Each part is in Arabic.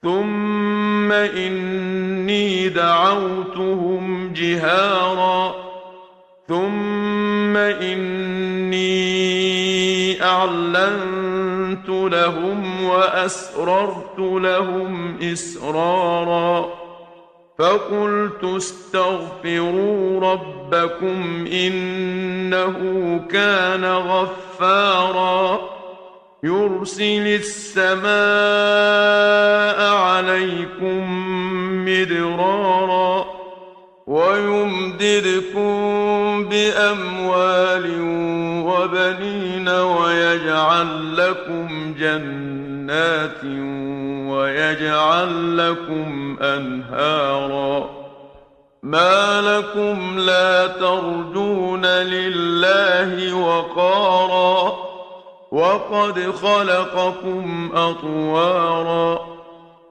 ثم إني دعوتهم جهارا ثم إني أعلنت لهم وأسررت لهم إسرارا فقلت استغفروا ربكم إنه كان غفارا يرسل السماء عليكم مدرارا ويمددكم بأموال وبنين ويجعل لكم جنات ويجعل لكم أنهارا ما لكم لا ترجون لله وقارا وقد خلقكم أطوارا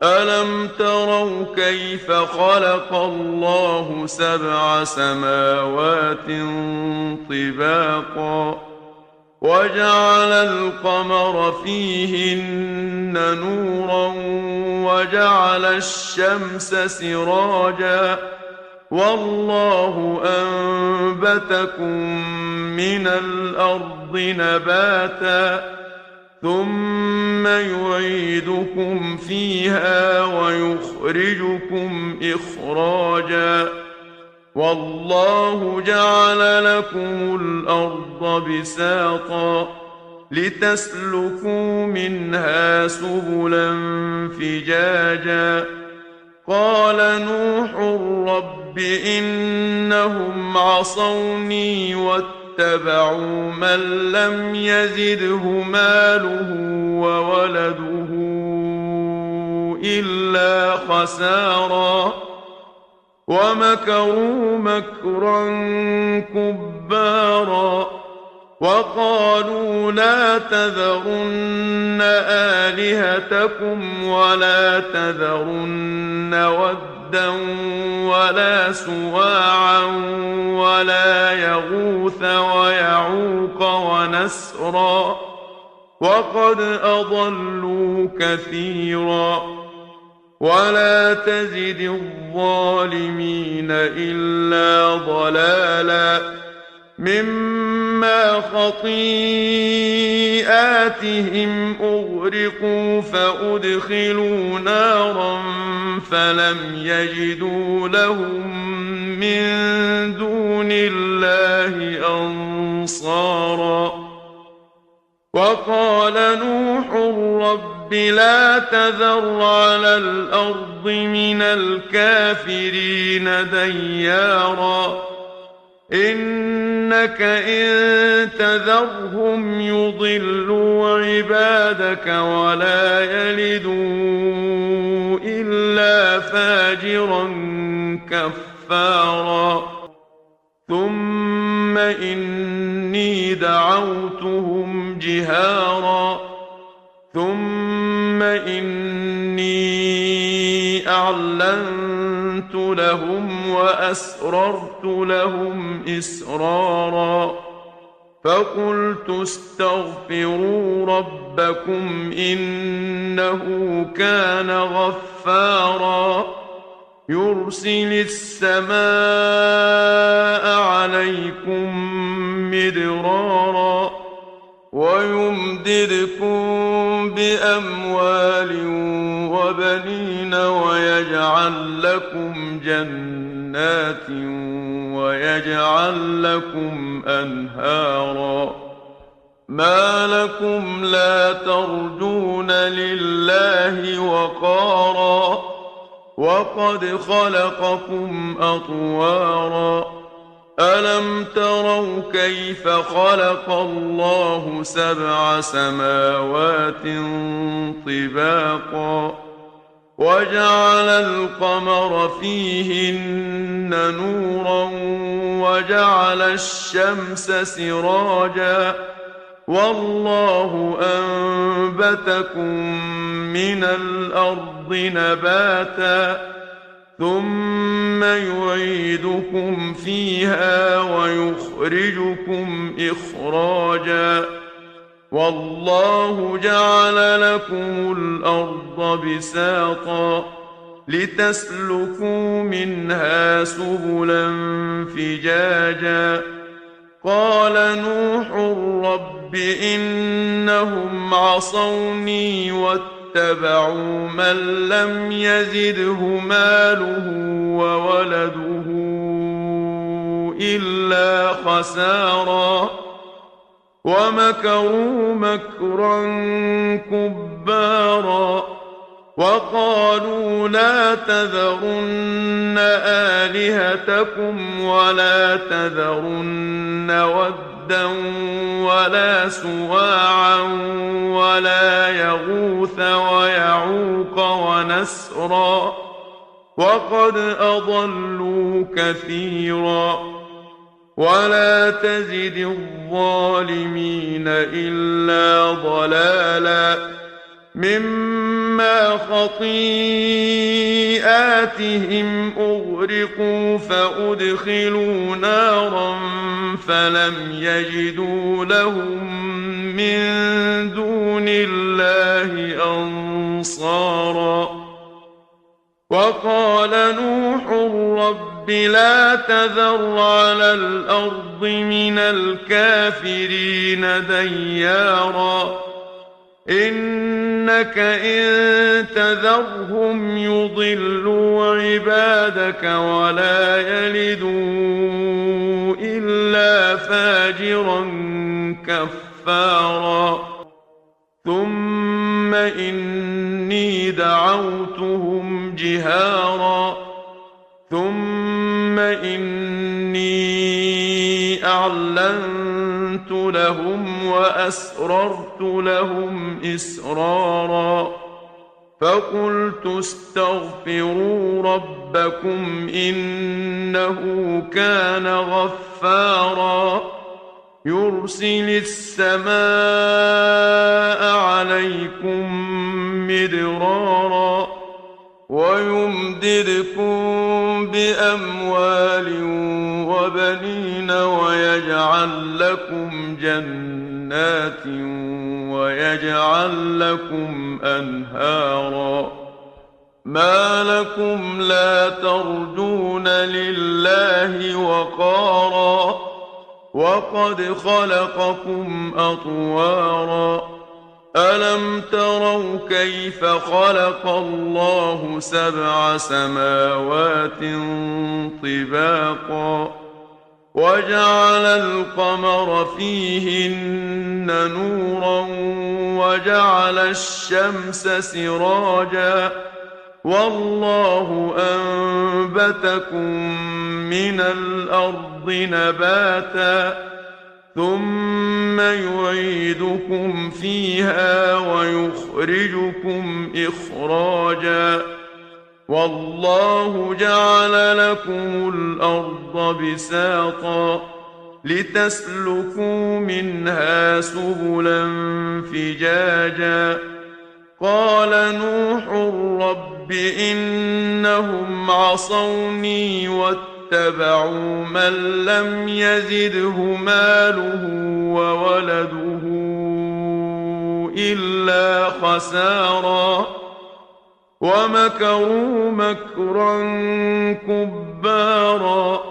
ألم تروا كيف خلق الله 7 سماوات طباقا وجعل القمر فيهن نورا وجعل الشمس سراجا والله أنبتكم من الأرض نباتا ثم يعيدكم فيها ويخرجكم إخراجا والله جعل لكم الأرض بساطا لتسلكوا منها سبلا فجاجا قال نوح رب إنهم عصوني واتبعوا من لم يزده ماله وولده إلا خسارا ومكروا مكرا كبارا وقالوا لا تذرن آلهتكم ولا تذرن ودا ولا سواعا ولا يغوث ويعوق ونسرا وقد أضلوا كثيرا ولا تزد الظالمين إلا ضلالا مما خطيئاتهم أغرقوا فأدخلوا نارا فلم يجدوا لهم من دون الله أنصارا وقال نوح رب لا تذر على الأرض من الكافرين ديارا إنك إن تذرهم يضلوا عبادك ولا يلدوا إلا فاجرا كفارا ثم إني دعوتهم جهارا ثم إني أعلنت لهم وأسررت لهم إسرارا فقلت استغفروا ربكم إنه كان غفارا يرسل السماء عليكم مدرارا ويمددكم بأموال وبنين ويجعل لكم جنات ويجعل لكم أنهارا ما لكم لا ترجون لله وقارا وقد خلقكم أطوارا ألم تروا كيف خلق الله 7 سماوات طباقا وجعل القمر فيهن نورا وجعل الشمس سراجا والله أنبتكم من الأرض نباتا ثم يعيدكم فيها ويخرجكم إخراجا والله جعل لكم الأرض بساطا لتسلكوا منها سبلا فجاجا قال نوح رب إنهم عصوني واتبعوا من لم يزده ماله وولده إلا خسارا ومكروا مكرا كبارا وقالوا لا تذرن آلهتكم ولا تذرن ودا ولا سواعا ولا يغوث ويعوق ونسرا وقد أضلوا كثيرا ولا تزد الظالمين إلا ضلالا مما خطيئاتهم أغرقوا فأدخلوا نارا فلم يجدوا لهم من دون الله أنصارا وقال نوح رب لا تذر على الأرض من الكافرين ديارا إنك إن تذرهم يضلوا عبادك ولا يلدوا إلا فاجرا كفارا ثم إني دعوتهم جهارا ثم إني أعلنت لهم وأسررت لهم إسرارا فقلت استغفروا ربكم إنه كان غفارا يرسل السماء عليكم مدرارا ويمددكم بأموال وبنين ويجعل لكم جنات ويجعل لكم أنهارا ما لكم لا ترجون لله وقارا وقد خلقكم أطوارا ألم تروا كيف خلق الله سبع سماوات طباقا وجعل القمر فيهن نورا وجعل الشمس سراجا والله أنبتكم من الأرض نباتا ثم يعيدكم فيها ويخرجكم إخراجا والله جعل لكم الأرض بساطا لتسلكوا منها سبلا فجاجا قال نوح رب إنهم عصوني واتبعوا من لم يزده ماله وولده إلا خسارا ومكروا مكرا كبارا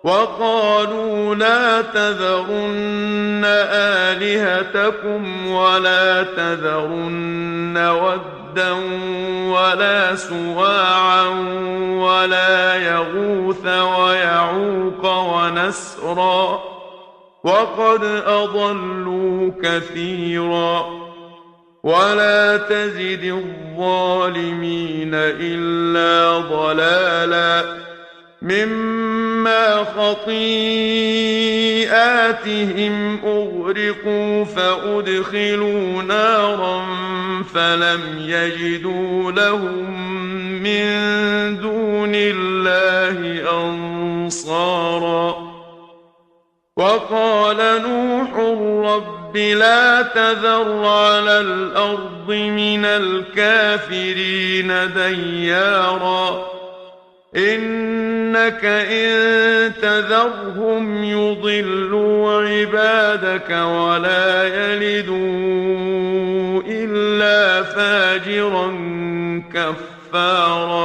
وقالوا لا تذرن آلهتكم ولا تذرن ودا ولا سواعا ولا يغوث ويعوق ونسرا وقد أضلوا كثيرا ولا تزد الظالمين إلا ضلالا مما خطيئاتهم أغرقوا فأدخلوا نارا فلم يجدوا لهم من دون الله أنصارا وقال نوح رب لا تذر على الأرض من الكافرين ديارا إنك إن تذرهم يضلوا عبادك ولا يلدوا إلا فاجرا كفارا